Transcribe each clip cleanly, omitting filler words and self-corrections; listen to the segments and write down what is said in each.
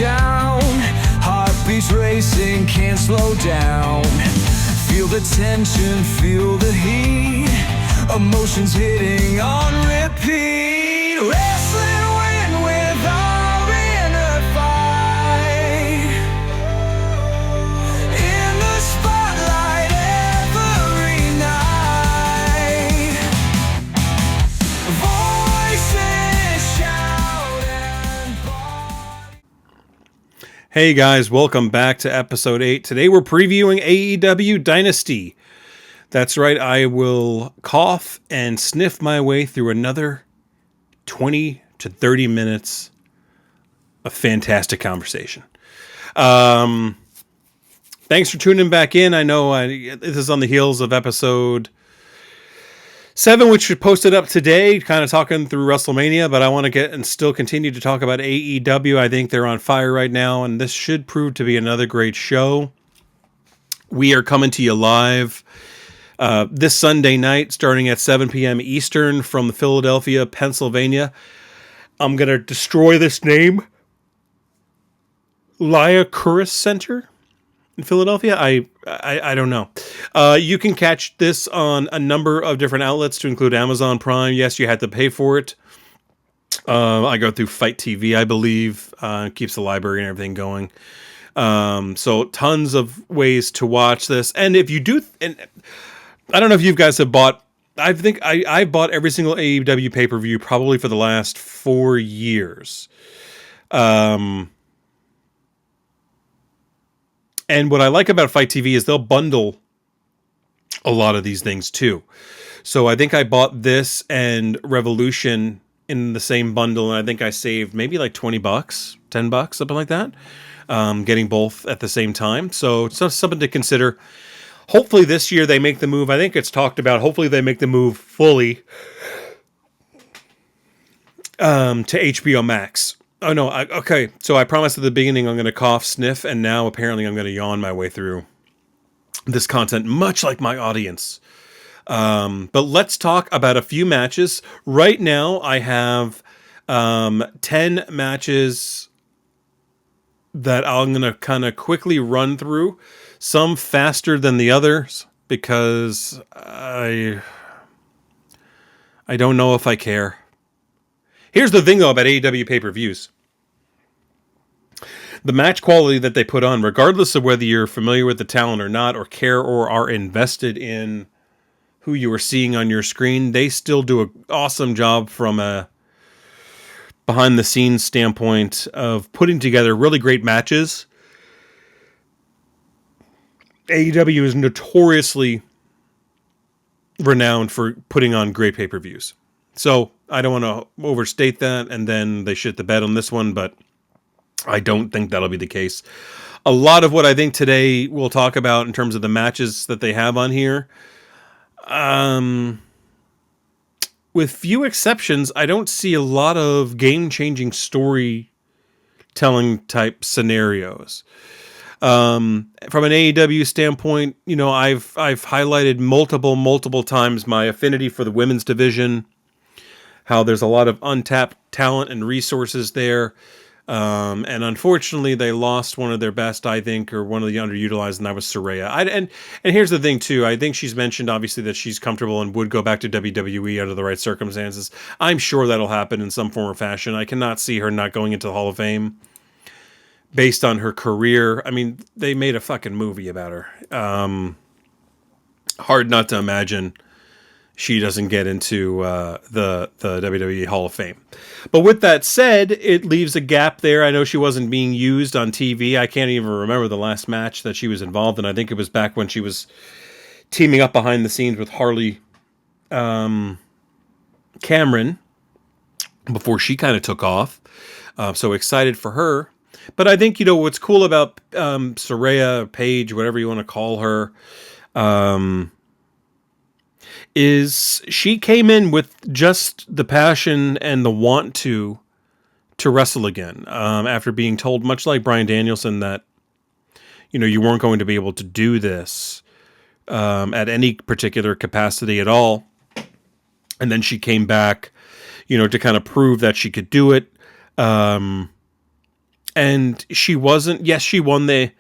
down. Heartbeats racing, can't slow down. Feel the tension, feel the heat. Emotions hitting on repeat. Wrestling win with our inner fight. In the spotlight every night. Voices shout and body. Hey guys, welcome back to episode 8. Today we're previewing AEW Dynasty. That's right, I will cough and sniff my way through another 20 to 30 minutes of fantastic conversation. Thanks for tuning back in. I know this is on the heels of episode 7, which we posted up today, kind of talking through WrestleMania, but I want to get and still continue to talk about AEW. I think they're on fire right now, and this should prove to be another great show. We are coming to you live this Sunday night, starting at 7 p.m. Eastern from Philadelphia, Pennsylvania. I'm going to destroy this name. Liacouras Center in Philadelphia. I don't know. You can catch this on a number of different outlets to include Amazon Prime. Yes, you had to pay for it. I go through Fight TV, I believe. Keeps the library and everything going. So tons of ways to watch this. And if you do... and I don't know if you guys have bought... I think I bought every single AEW pay-per-view probably for the last 4 years. And what I like about Fight TV is they'll bundle a lot of these things too. So I think I bought this and Revolution in the same bundle, and I think I saved maybe like $20, $10, something like that. Getting both at the same time. So it's something to consider. Hopefully this year they make the move. I think it's talked about. Hopefully they make the move fully to HBO Max. Oh, no. Okay. So I promised at the beginning I'm going to cough, sniff, and now apparently I'm going to yawn my way through this content, much like my audience. But let's talk about a few matches. Right now I have 10 matches that I'm going to kind of quickly run through. Some faster than the others because I don't know if I care. Here's the thing, though, about AEW pay-per-views. The match quality that they put on, regardless of whether you're familiar with the talent or not, or care or are invested in who you are seeing on your screen, they still do an awesome job from a behind-the-scenes standpoint of putting together really great matches. AEW is notoriously renowned for putting on great pay-per-views. So I don't want to overstate that, and then they shit the bed on this one, but I don't think that'll be the case. A lot of what I think today we'll talk about in terms of the matches that they have on here, with few exceptions, I don't see a lot of game-changing storytelling type scenarios. From an AEW standpoint, you know, I've highlighted multiple times my affinity for the women's division, how there's a lot of untapped talent and resources there. And unfortunately they lost one of their best, I think, or one of the underutilized, and that was Saraya. And here's the thing too. I think she's mentioned obviously that she's comfortable and would go back to WWE under the right circumstances. I'm sure that'll happen in some form or fashion. I cannot see her not going into the Hall of Fame based on her career. I mean, they made a fucking movie about her. Hard not to imagine she doesn't get into the WWE Hall of Fame. But with that said, it leaves a gap there. I know she wasn't being used on TV. I can't even remember the last match that she was involved in. I think it was back when she was teaming up behind the scenes with Harley Cameron before she kind of took off. So excited for her. But I think, you know, what's cool about Saraya, Paige, whatever you want to call her, is she came in with just the passion and the want to wrestle again, after being told, much like Bryan Danielson, that, you know, you weren't going to be able to do this at any particular capacity at all. And then she came back, you know, to kind of prove that she could do it. And she wasn't, yes, she won the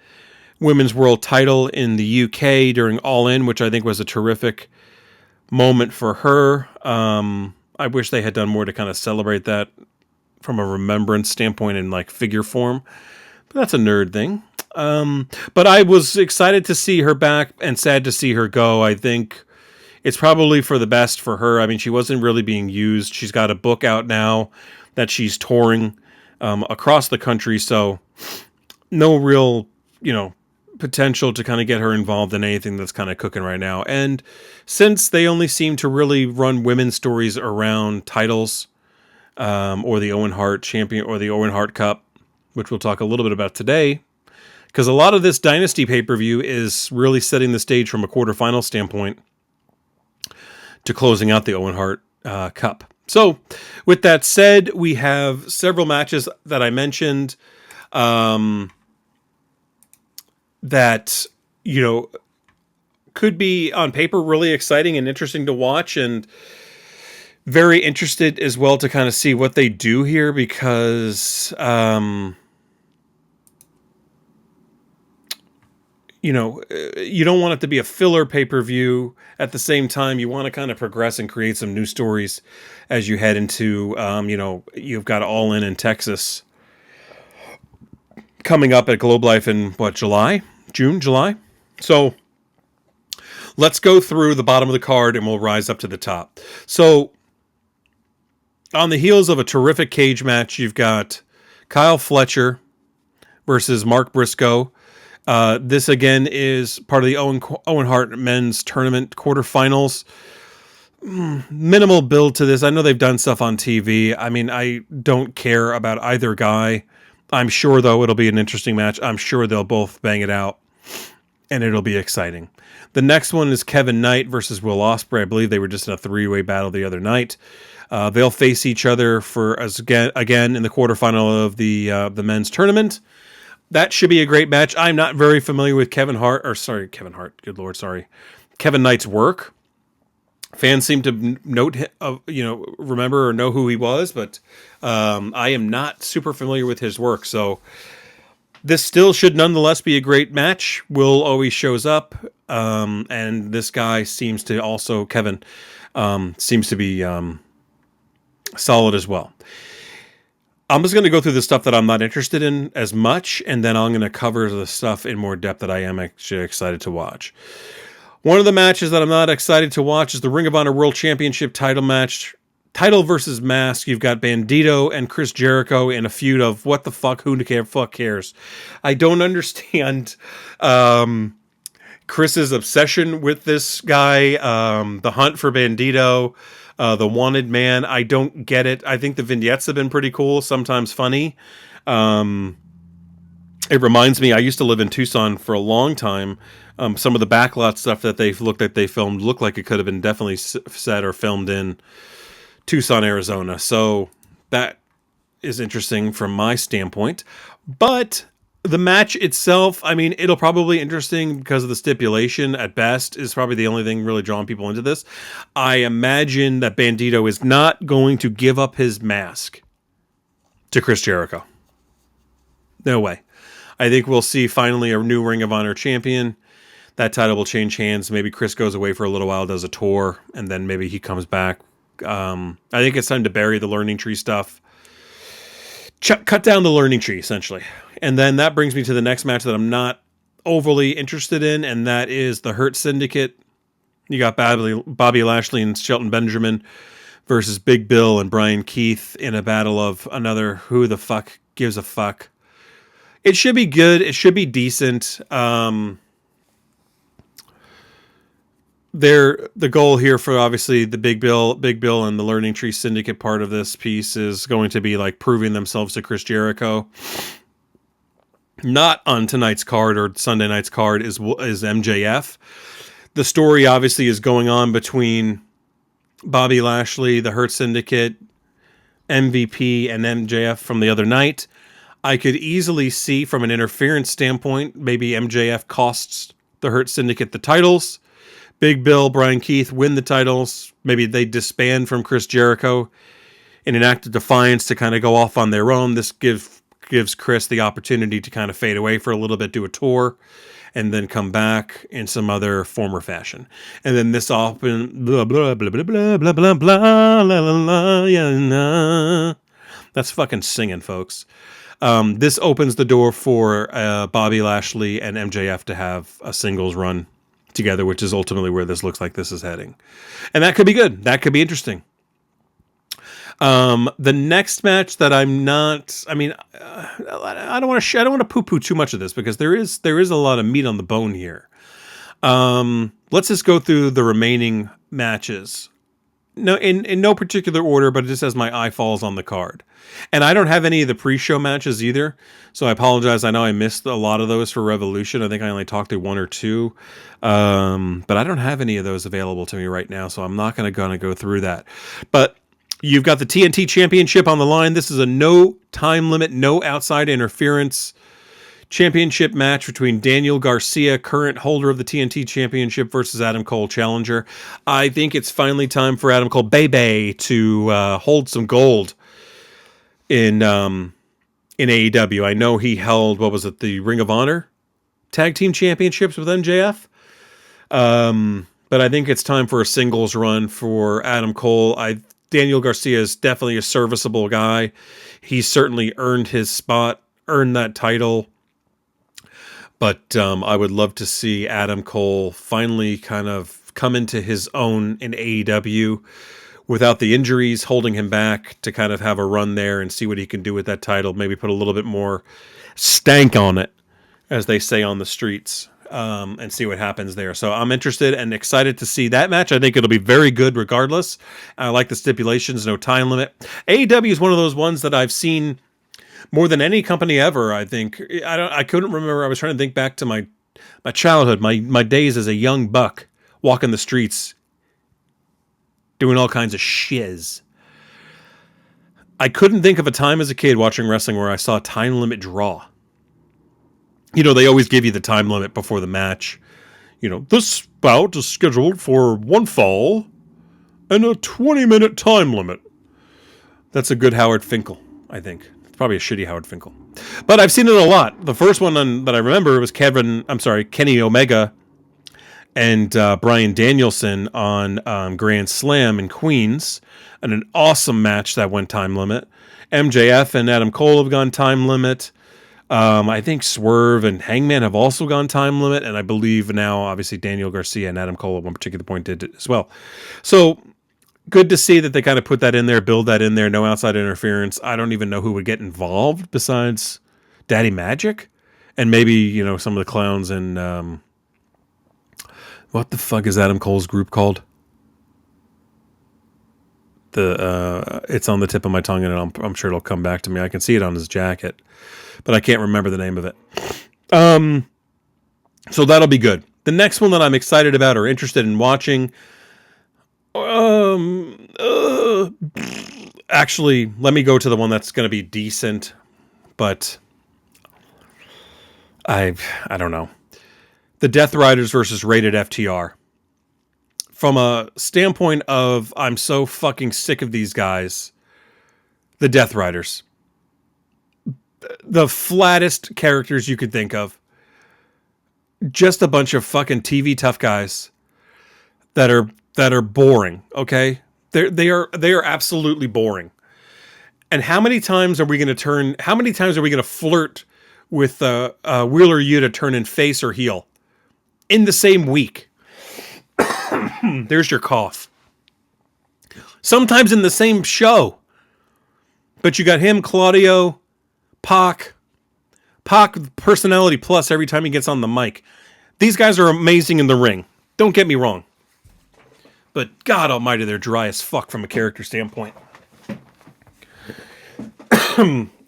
Women's World Title in the UK during All In, which I think was a terrific moment for her. I wish they had done more to kind of celebrate that from a remembrance standpoint in like figure form, but that's a nerd thing. But I was excited to see her back and sad to see her go. I think it's probably for the best for her. I mean, she wasn't really being used. She's got a book out now that she's touring across the country, so no real, potential to kind of get her involved in anything that's kind of cooking right now. And since they only seem to really run women's stories around titles, or the Owen Hart Champion or the Owen Hart Cup, which we'll talk a little bit about today, because a lot of this Dynasty pay-per-view is really setting the stage from a quarterfinal standpoint to closing out the Owen Hart Cup. So, with that said, we have several matches that I mentioned that, could be on paper really exciting and interesting to watch, and very interested as well to kind of see what they do here, because you don't want it to be a filler pay-per-view. At the same time, you want to kind of progress and create some new stories as you head into, you've got All In Texas coming up at Globe Life in July. So let's go through the bottom of the card and we'll rise up to the top. So on the heels of a terrific cage match, you've got Kyle Fletcher versus Mark Briscoe. This again is part of the Owen Hart men's tournament quarterfinals. Minimal build to this. I know they've done stuff on TV. I mean, I don't care about either guy. I'm sure, though, it'll be an interesting match. I'm sure they'll both bang it out, and it'll be exciting. The next one is Kevin Knight versus Will Ospreay. I believe they were just in a three-way battle the other night. They'll face each other again in the quarterfinal of the men's tournament. That should be a great match. I'm not very familiar with Kevin Knight's work. Fans seem to remember or know who he was, but I am not super familiar with his work. So this still should nonetheless be a great match. Will always shows up, and this guy seems to also, Kevin, seems to be solid as well. I'm just going to go through the stuff that I'm not interested in as much, and then I'm going to cover the stuff in more depth that I am actually excited to watch. One of the matches that I'm not excited to watch is the Ring of Honor World Championship title match. Title versus mask. You've got Bandito and Chris Jericho in a feud of what the fuck, who the fuck cares? I don't understand Chris's obsession with this guy, the hunt for Bandito, the wanted man. I don't get it. I think the vignettes have been pretty cool, sometimes funny. It reminds me, I used to live in Tucson for a long time. Some of the backlot stuff that they filmed looked like it could have been definitely set or filmed in Tucson, Arizona. So that is interesting from my standpoint. But the match itself, I mean, it'll probably be interesting because of the stipulation at best is probably the only thing really drawing people into this. I imagine that Bandito is not going to give up his mask to Chris Jericho. No way. I think we'll see finally a new Ring of Honor champion. That title will change hands. Maybe Chris goes away for a little while, does a tour, and then maybe he comes back. I think it's time to bury the learning tree stuff. Cut down the learning tree, essentially. And then that brings me to the next match that I'm not overly interested in, and that is the Hurt Syndicate. You got Bobby Lashley and Shelton Benjamin versus Big Bill and Brian Keith in a battle of another who the fuck gives a fuck. It should be good. It should be decent. The goal here for obviously the Big Bill and the Learning Tree Syndicate part of this piece is going to be like proving themselves to Chris Jericho. Not on tonight's card or Sunday night's card is MJF. The story obviously is going on between Bobby Lashley, the Hurt Syndicate, MVP, and MJF from the other night. I could easily see from an interference standpoint, maybe MJF costs the Hurt Syndicate the titles. Big Bill, Brian Keith win the titles. Maybe they disband from Chris Jericho in an act of defiance to kind of go off on their own. This gives gives Chris the opportunity to kind of fade away for a little bit, do a tour, and then come back in some other form or fashion. And then this often blah blah blah blah blah blah blah blah la la la yeah nah. That's fucking singing, folks. This opens the door for Bobby Lashley and MJF to have a singles run together, which is ultimately where this looks like this is heading. And that could be good. That could be interesting. The next match that I'm not, I mean, I don't want to poo-poo too much of this because there is a lot of meat on the bone here. Let's just go through the remaining matches. No, in no particular order, but just as my eye falls on the card. And I don't have any of the pre-show matches either, so I apologize. I know I missed a lot of those for Revolution. I think I only talked through one or two, but I don't have any of those available to me right now, so I'm not going to go through that. But you've got the TNT Championship on the line. This is a no time limit, no outside interference championship match between Daniel Garcia, current holder of the TNT Championship, versus Adam Cole, challenger. I think it's finally time for Adam Cole, baby, to hold some gold in AEW. I know he held, what was it, the Ring of Honor Tag Team Championships with MJF. But I think it's time for a singles run for Adam Cole. Daniel Garcia is definitely a serviceable guy. He's certainly earned his spot, earned that title. But I would love to see Adam Cole finally kind of come into his own in AEW without the injuries holding him back, to kind of have a run there and see what he can do with that title. Maybe put a little bit more stank on it, as they say on the streets, and see what happens there. So I'm interested and excited to see that match. I think it'll be very good regardless. I like the stipulations, no time limit. AEW is one of those ones that I've seen more than any company ever, I think. I couldn't remember. I was trying to think back to my childhood, my days as a young buck, walking the streets, doing all kinds of shiz. I couldn't think of a time as a kid watching wrestling where I saw a time limit draw. You know, they always give you the time limit before the match. You know, this bout is scheduled for one fall and a 20-minute time limit. That's a good Howard Finkel, I think. Probably a shitty Howard Finkel. But I've seen it a lot. The first one that I remember was Kenny Omega and Bryan Danielson on Grand Slam in Queens. And an awesome match that went time limit. MJF and Adam Cole have gone time limit. I think Swerve and Hangman have also gone time limit. And I believe now, obviously, Daniel Garcia and Adam Cole at one particular point did it as well. So good to see that they kind of put that in there, build that in there, no outside interference. I don't even know who would get involved besides Daddy Magic and maybe, you know, some of the clowns and what the fuck is Adam Cole's group called? It's on the tip of my tongue and I'm sure it'll come back to me. I can see it on his jacket, but I can't remember the name of it. So that'll be good. The next one that I'm excited about or interested in watching, actually, let me go to the one that's going to be decent, but I don't know. The Death Riders versus Rated FTR. From a standpoint of, I'm so fucking sick of these guys. The Death Riders. The flattest characters you could think of. Just a bunch of fucking TV tough guys that are boring, okay? They are absolutely boring. And how many times are we going to flirt with Wheeler Yuta turning face or heel in the same week? There's your cough. Sometimes in the same show. But you got him, Claudio, Pac personality plus every time he gets on the mic. These guys are amazing in the ring. Don't get me wrong. But God almighty, they're dry as fuck from a character standpoint.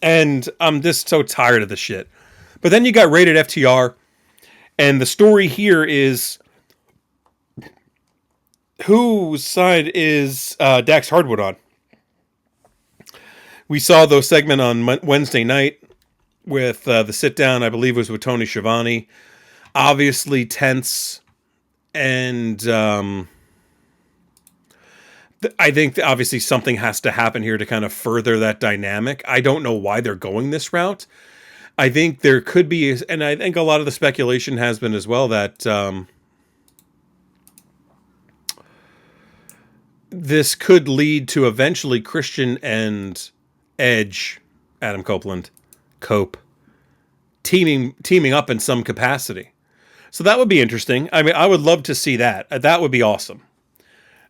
And I'm just so tired of this shit. But then you got Rated FTR. And the story here is, whose side is Dax Hardwood on? We saw the segment on Wednesday night with the sit down, I believe it was with Tony Schiavone. Obviously tense and I think that obviously something has to happen here to kind of further that dynamic. I don't know why they're going this route. I think there could be, and I think a lot of the speculation has been as well that this could lead to eventually Christian and Edge, Adam Cope, teaming up in some capacity. So that would be interesting. I mean, I would love to see that. That would be awesome.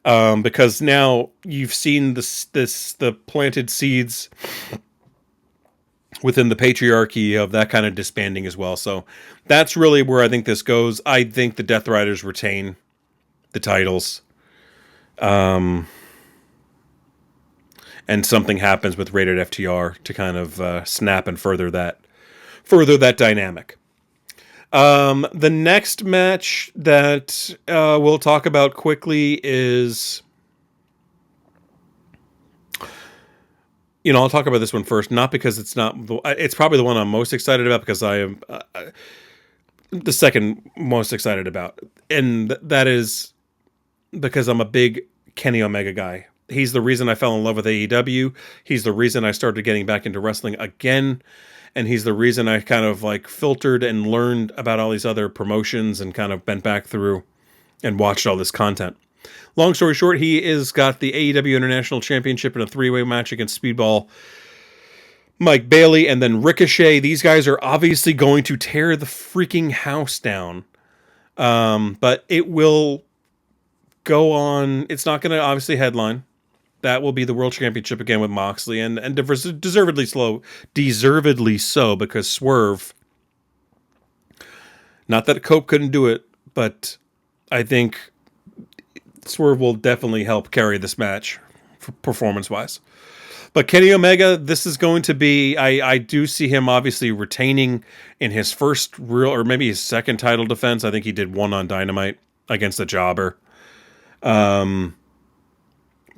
Because now you've seen the planted seeds within the patriarchy of that kind of disbanding as well. So that's really where I think this goes. I think the Death Riders retain the titles. And something happens with Rated FTR to kind of snap and further that dynamic. The next match that we'll talk about quickly is, I'll talk about this one first, not because it's probably the one I'm most excited about, because I am the second most excited about, and that is because I'm a big Kenny Omega guy. He's the reason I fell in love with AEW. He's the reason I started getting back into wrestling again. And he's the reason I kind of like filtered and learned about all these other promotions and kind of bent back through and watched all this content. Long story short, he is got the AEW International Championship in a 3-way match against Speedball Mike Bailey and then Ricochet. These guys are obviously going to tear the freaking house down. But it will go on. It's not going to obviously headline. That will be the World Championship again with Moxley, and deservedly so, because Swerve, not that Cope couldn't do it, but I think Swerve will definitely help carry this match performance-wise. But Kenny Omega, this is going to be, I do see him obviously retaining in his first real, or maybe his second title defense. I think he did one on Dynamite against the Jobber.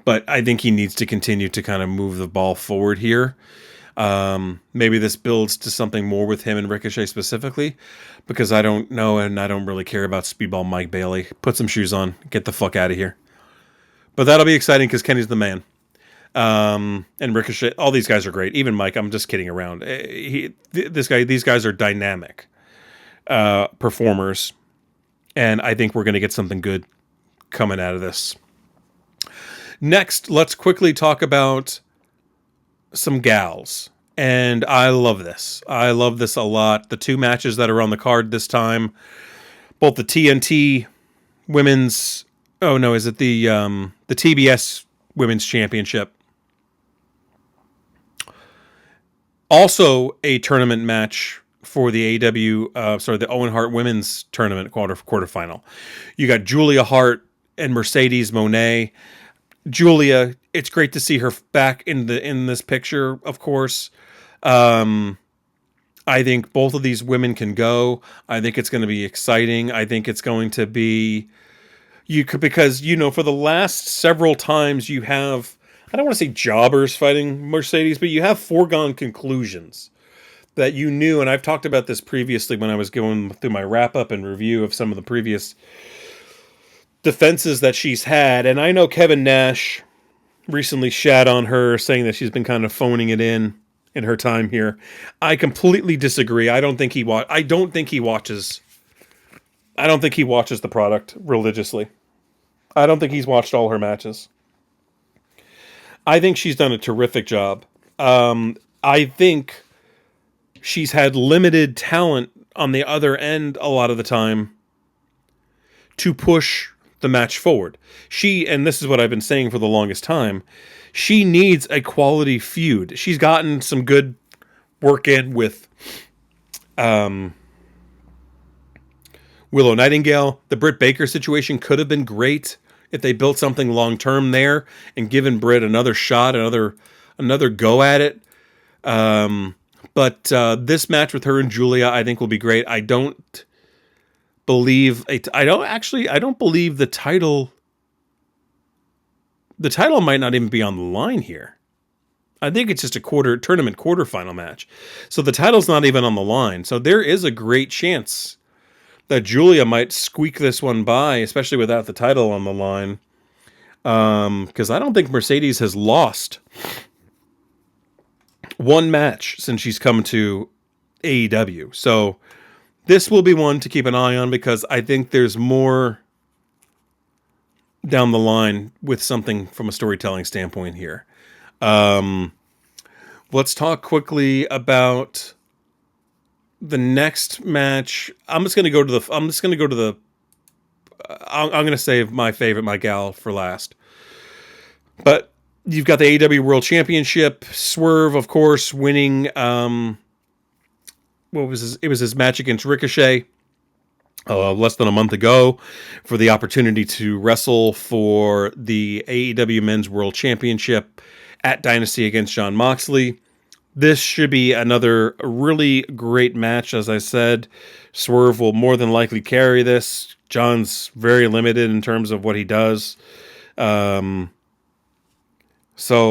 But I think he needs to continue to kind of move the ball forward here. Maybe this builds to something more with him and Ricochet specifically, because I don't know and I don't really care about Speedball Mike Bailey. Put some shoes on. Get the fuck out of here. But that'll be exciting because Kenny's the man. And Ricochet, all these guys are great. Even Mike, I'm just kidding around. These guys are dynamic performers. And I think we're going to get something good coming out of this. Next, let's quickly talk about some gals. And I love this. I love this a lot. The two matches that are on the card this time, both the TNT women's, is it the TBS Women's Championship. Also a tournament match for the the Owen Hart Women's Tournament quarterfinal. You got Julia Hart and Mercedes Moné. Julia, it's great to see her back in this picture, of course. I think both of these women can go. I think it's going to be exciting. I think it's going to be because for the last several times you have, I don't want to say jobbers fighting Mercedes, but you have foregone conclusions that you knew, and I've talked about this previously when I was going through my wrap-up and review of some of the previous defenses that she's had, and I know Kevin Nash recently shat on her, saying that she's been kind of phoning it in her time here. I completely disagree. I don't think he watches the product religiously. I don't think he's watched all her matches. I think she's done a terrific job. I think she's had limited talent on the other end a lot of the time to push the match forward. And this is what I've been saying for the longest time, she needs a quality feud. She's gotten some good work in with Willow Nightingale. The Britt Baker situation could have been great if they built something long term there and given Britt another shot, another go at it. But this match with her and Julia, I think, will be great. I don't believe the title. The title might not even be on the line here. I think it's just a tournament quarterfinal match. So the title's not even on the line. So there is a great chance that Julia might squeak this one by, especially without the title on the line. Because I don't think Mercedes has lost one match since she's come to AEW. So this will be one to keep an eye on because I think there's more down the line with something from a storytelling standpoint here. Let's talk quickly about the next match. I'm going to save my favorite, my gal, for last. But you've got the AEW World Championship. Swerve, of course, winning. It was his match against Ricochet less than a month ago for the opportunity to wrestle for the AEW Men's World Championship at Dynasty against Jon Moxley. This should be another really great match. As I said, Swerve will more than likely carry this. John's very limited in terms of what he does. So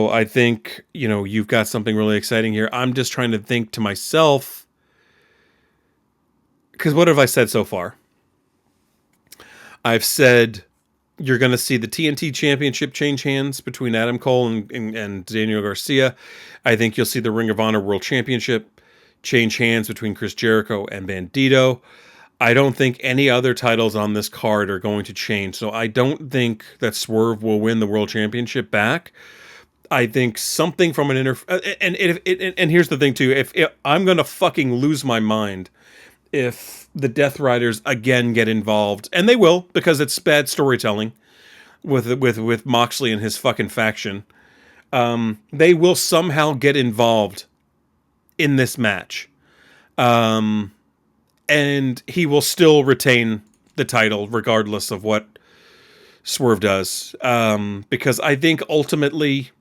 I think, you've got something really exciting here. I'm just trying to think to myself, because what have I said so far? I've said you're going to see the TNT Championship change hands between Adam Cole and Daniel Garcia. I think you'll see the Ring of Honor World Championship change hands between Chris Jericho and Bandito. I don't think any other titles on this card are going to change. So I don't think that Swerve will win the World Championship back. I think something from an and here's the thing too. If I'm going to fucking lose my mind if the Death Riders again get involved, and they will because it's bad storytelling with Moxley and his fucking faction. They will somehow get involved in this match. And he will still retain the title regardless of what Swerve does. Because I think ultimately,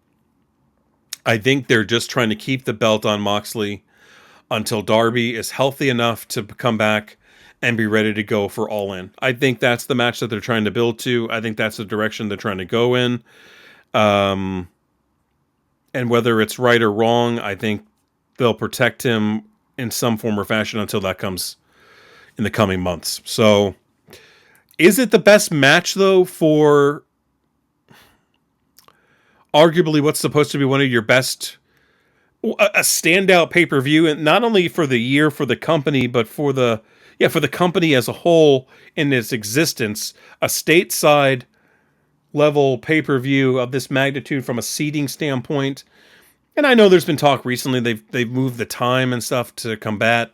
they're just trying to keep the belt on Moxley until Darby is healthy enough to come back and be ready to go for All In. I think that's the match that they're trying to build to. I think that's the direction they're trying to go in. And whether it's right or wrong, I think they'll protect him in some form or fashion until that comes in the coming months. So, is it the best match, though, for arguably what's supposed to be one of your best, a standout pay-per-view, and not only for the year for the company, but for the company as a whole in its existence, a stateside level pay-per-view of this magnitude from a seating standpoint. And I know there's been talk recently they've moved the time and stuff to combat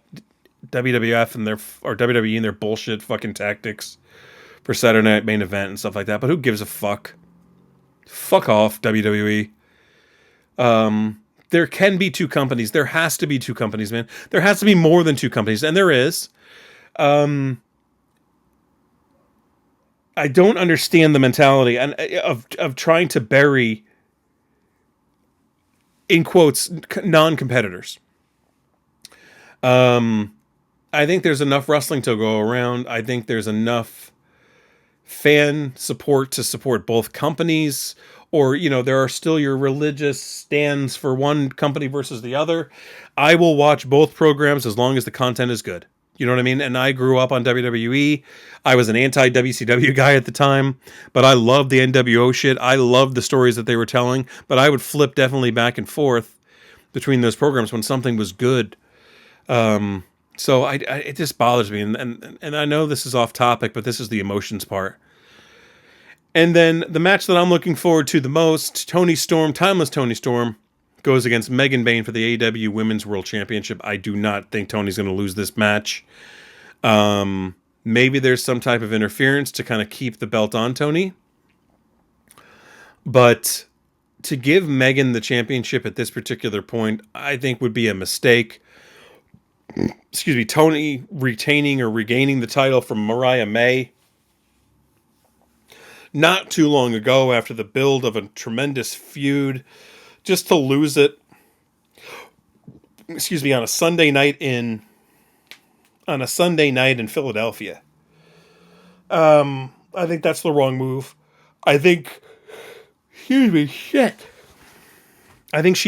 WWF and WWE and their bullshit fucking tactics for Saturday Night Main Event and stuff like that. But who gives a fuck? Fuck off, WWE. There can be two companies. There has to be two companies, man. There has to be more than two companies, and there is. I don't understand the mentality of trying to bury, in quotes, non-competitors. I think there's enough wrestling to go around. I think there's enough fan support to support both companies. Or, there are still your religious stands for one company versus the other. I will watch both programs as long as the content is good. You know what I mean? And I grew up on WWE. I was an anti-WCW guy at the time, but I loved the NWO shit. I loved the stories that they were telling, but I would flip definitely back and forth between those programs when something was good. So it just bothers me. And I know this is off topic, but this is the emotions part. And then the match that I'm looking forward to the most, Timeless Toni Storm, goes against Megan Bayne for the AEW Women's World Championship. I do not think Toni's going to lose this match. Maybe there's some type of interference to kind of keep the belt on Toni. But to give Megan the championship at this particular point, I think would be a mistake. Excuse me, Toni retaining or regaining the title from Mariah May not too long ago after the build of a tremendous feud, just to lose it, on a Sunday night in Philadelphia. I think that's the wrong move. I think she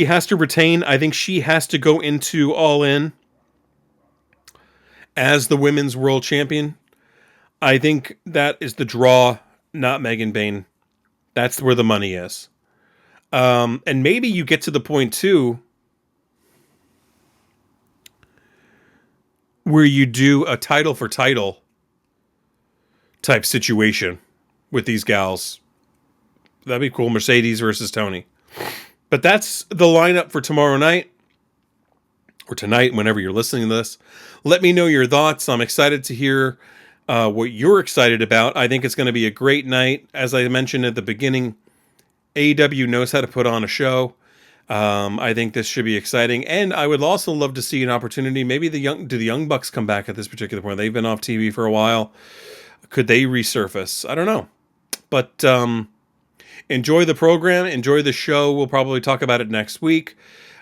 has to retain. I think she has to go into All In as the women's world champion. I think that is the draw, not Megan Bayne. That's where the money is. And maybe you get to the point too where you do a title for title type situation with these gals. That'd be cool. Mercedes versus Tony. But that's the lineup for tomorrow night or tonight, whenever you're listening to this. Let me know your thoughts. I'm excited to hear what you're excited about. I think it's going to be a great night. As I mentioned at the beginning, AEW knows how to put on a show. I think this should be exciting, and I would also love to see an opportunity. Maybe the Young Bucks come back at this particular point? They've been off TV for a while. Could they resurface? I don't know, but enjoy the program, enjoy the show. We'll probably talk about it next week.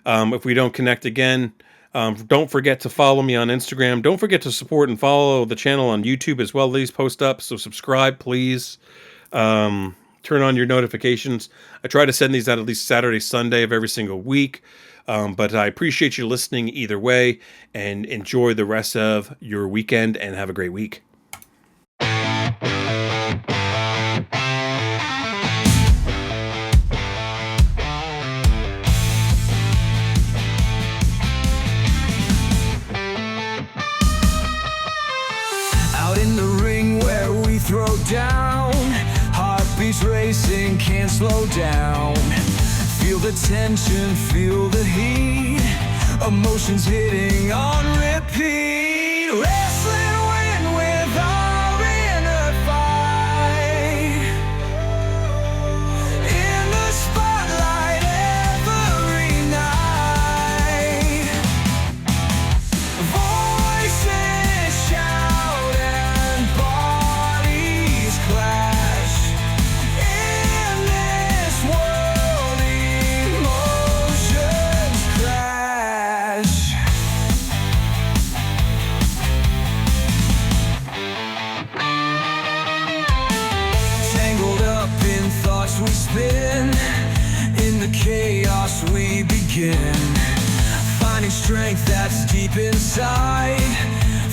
If we don't connect again, don't forget to follow me on Instagram. Don't forget to support and follow the channel on YouTube as well. These post up, so subscribe, please. Turn on your notifications. I try to send these out at least Saturday, Sunday of every single week. But I appreciate you listening either way, and enjoy the rest of your weekend and have a great week. Out in the ring where we throw down, heartbeats racing, can't slow down. Feel the tension, feel the heat, emotions hitting on repeat. Wrestling win with our inner fight. In the spotlight every night. Voices shout and bodies clash. In this world emotions crash. Tangled up in thoughts we spin, in the chaos we begin. Finding strength that's deep inside,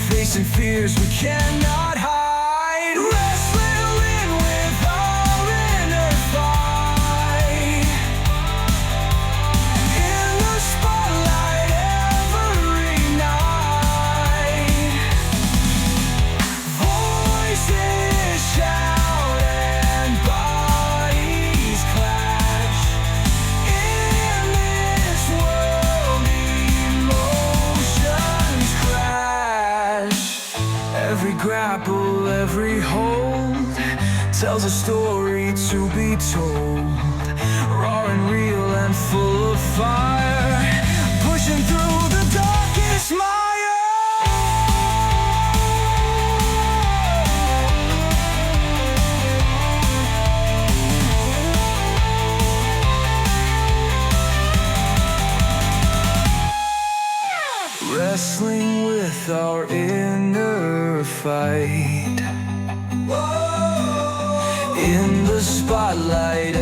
facing fears we cannot hide. Wrestling win with our inner fight. In the spotlight every night. Voices shout and bodies clash. In this world emotions crash. Every grapple, every hold tells a story to be told. Raw and real and full of fire, pushing through the darkest mire. Wrestling with our inner fight. In the spotlight